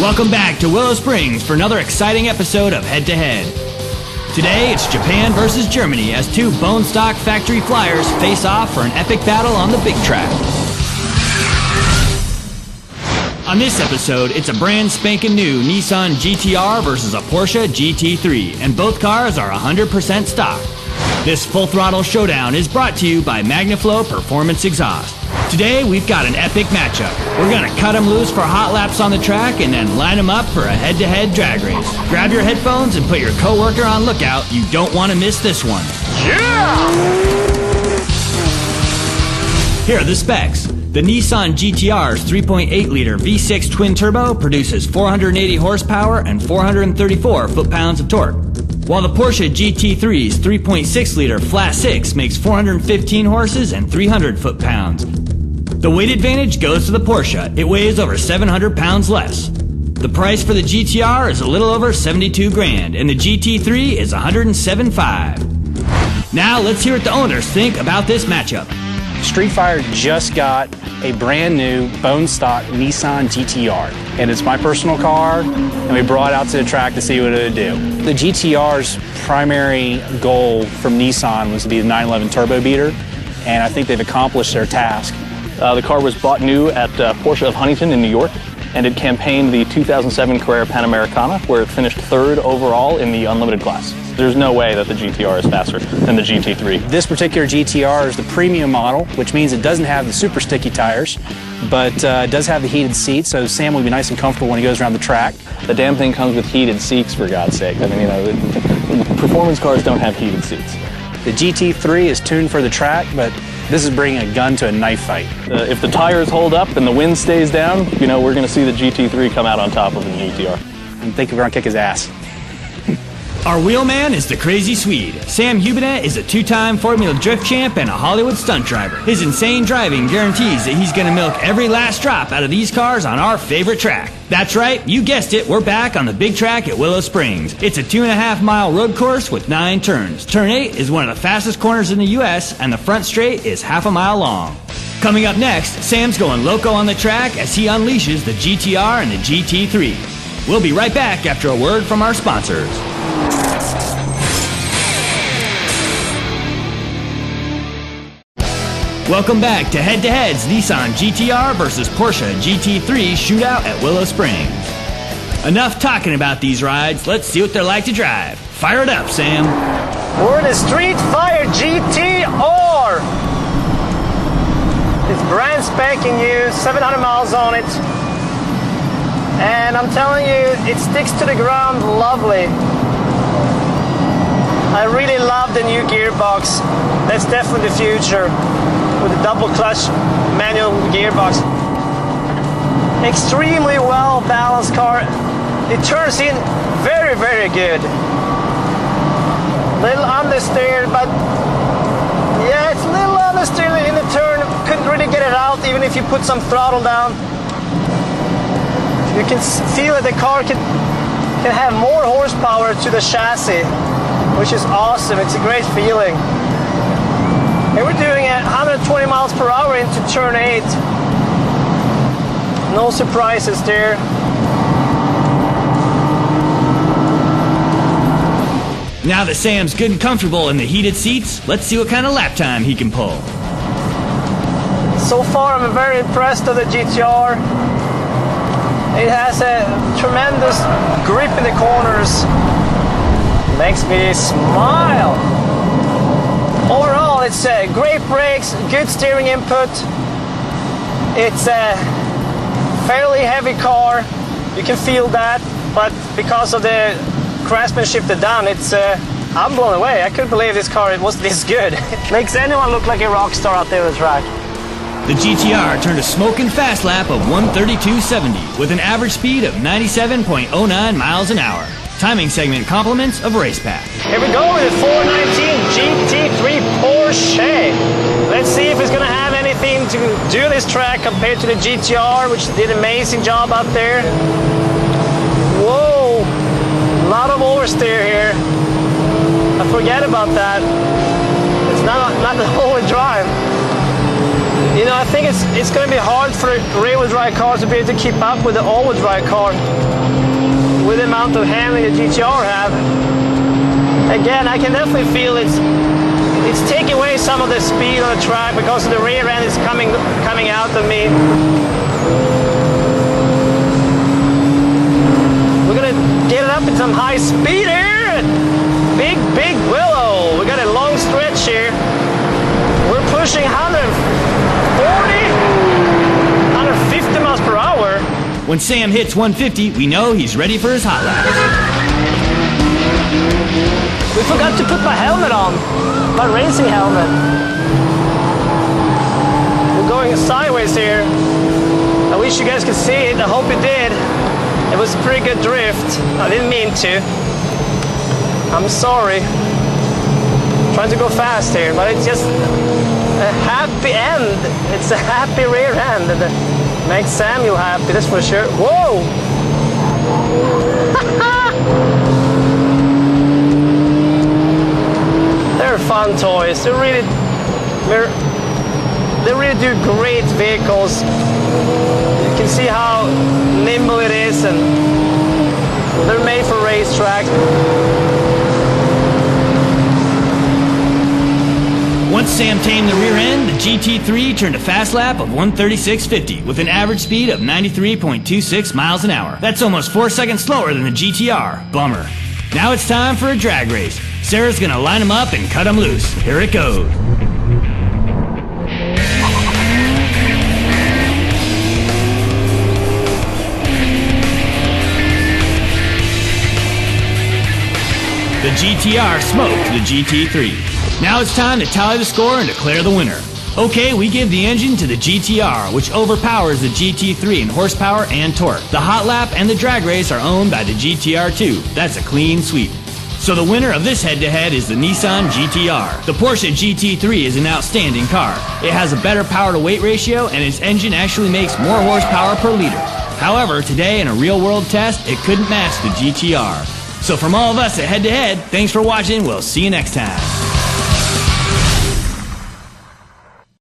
Welcome back to Willow Springs for another exciting episode of Head to Head. Today it's Japan versus Germany as two bone stock factory flyers face off for an epic battle on the big track. On this episode, it's a brand spanking new Nissan GTR versus a Porsche GT3, and both cars are 100% stock. This full throttle showdown is brought to you by MagnaFlow Performance Exhaust. Today we've got an epic matchup. We're gonna cut them loose for hot laps on the track and then line them up for a head-to-head drag race. Grab your headphones and put your coworker on lookout. You don't want to miss this one. Yeah! Here are the specs. The Nissan GTR's 3.8-liter V6 twin-turbo produces 480 horsepower and 434 foot-pounds of torque, while the Porsche GT3's 3.6-liter flat-six makes 415 horses and 300 foot-pounds. The weight advantage goes to the Porsche. It weighs over 700 pounds less. The price for the GTR is a little over 72 grand, and the GT3 is 107.5. Now let's hear what the owners think about this matchup. Street Fire just got a brand new bone stock Nissan GTR, and it's my personal car, and we brought it out to the track to see what it would do. The GTR's primary goal from Nissan was to be the 911 turbo beater, and I think they've accomplished their task. The car was bought new at Porsche of Huntington in New York, and it campaigned the 2007 Carrera Panamericana, where it finished third overall in the unlimited class. There's no way that the GTR is faster than the GT3. This particular GTR is the premium model, which means it doesn't have the super sticky tires, but it does have the heated seats, so Sam will be nice and comfortable when he goes around the track. The damn thing comes with heated seats, for God's sake. I mean, you know, performance cars don't have heated seats. The GT3 is tuned for the track, but this is bringing a gun to a knife fight. If the tires hold up and the wind stays down, you know, we're going to see the GT3 come out on top of the GTR. I think we're going to kick his ass. Our wheelman is the Crazy Swede. Sam Hubinet is a two-time Formula Drift champ and a Hollywood stunt driver. His insane driving guarantees that he's going to milk every last drop out of these cars on our favorite track. That's right, you guessed it, we're back on the big track at Willow Springs. It's a 2.5-mile road course with 9 turns. Turn 8 is one of the fastest corners in the U.S., and the front straight is half a mile long. Coming up next, Sam's going loco on the track as he unleashes the GTR and the GT3. We'll be right back after a word from our sponsors. Welcome back to Head to Head's Nissan GTR versus Porsche GT3 shootout at Willow Springs. Enough talking about these rides, let's see what they're like to drive. Fire it up, Sam. We're the Street Fire GTR. It's brand spanking new, 700 miles on it. And I'm telling you, it sticks to the ground lovely. I really love the new gearbox. That's definitely the future. With a double clutch manual gearbox. Extremely well balanced car. It turns in very, very good. Little understeer, but yeah, it's a little understeer in the turn. Couldn't really get it out even if you put some throttle down. You can feel that the car can have more horsepower to the chassis, which is awesome. It's a great feeling. And we're doing it 120 miles per hour into turn 8. No surprises there. Now that Sam's good and comfortable in the heated seats, let's see what kind of lap time he can pull. So far, I'm very impressed with the GTR. It has a tremendous grip in the corners. Makes me smile. Overall, it's great brakes, good steering input. It's a fairly heavy car. You can feel that, but because of the craftsmanship they've done, I'm blown away. I couldn't believe this car was this good. It makes anyone look like a rock star out there on the track. The GTR turned a smoking fast lap of 132.70 with an average speed of 97.09 miles an hour. Timing segment compliments of RacePack. Here we go with the 419 GT3 Porsche. Let's see if it's going to have anything to do this track compared to the GTR, which did an amazing job out there. Whoa, a lot of oversteer here. I forget about that. It's not the whole drive. You know, I think it's going to be hard for a rear-wheel drive car to be able to keep up with the all-wheel drive car with the amount of handling the GTR have. Again, I can definitely feel it's taking away some of the speed on the track because the rear end is coming out of me. We're gonna get it up in some high speed here. Big willow. We got a long stretch here. We're pushing 140, 150 miles per hour. When Sam hits 150, we know he's ready for his hot lap. We forgot to put my helmet on, my racing helmet. We're going sideways here. I wish you guys could see it. I hope you did. It was a pretty good drift. I didn't mean to. I'm sorry. Trying to go fast here, but it's just a happy end. It's a happy rear end. It makes Samuel happy, that's for sure. Whoa! They're fun toys. They really do great vehicles. You can see how nimble it is, and they're made for racetrack. Once Sam tamed the rear end, the GT3 turned a fast lap of 136.50 with an average speed of 93.26 miles an hour. That's almost 4 seconds slower than the GTR. Bummer. Now it's time for a drag race. Sarah's gonna line them up and cut them loose. Here it goes. The GTR smoked the GT3. Now it's time to tally the score and declare the winner. Okay, we give the engine to the GTR, which overpowers the GT3 in horsepower and torque. The hot lap and the drag race are owned by the GTR2. That's a clean sweep. So the winner of this head-to-head is the Nissan GTR. The Porsche GT3 is an outstanding car. It has a better power-to-weight ratio, and its engine actually makes more horsepower per liter. However, today in a real-world test, it couldn't match the GTR. So from all of us at Head to Head, thanks for watching. We'll see you next time.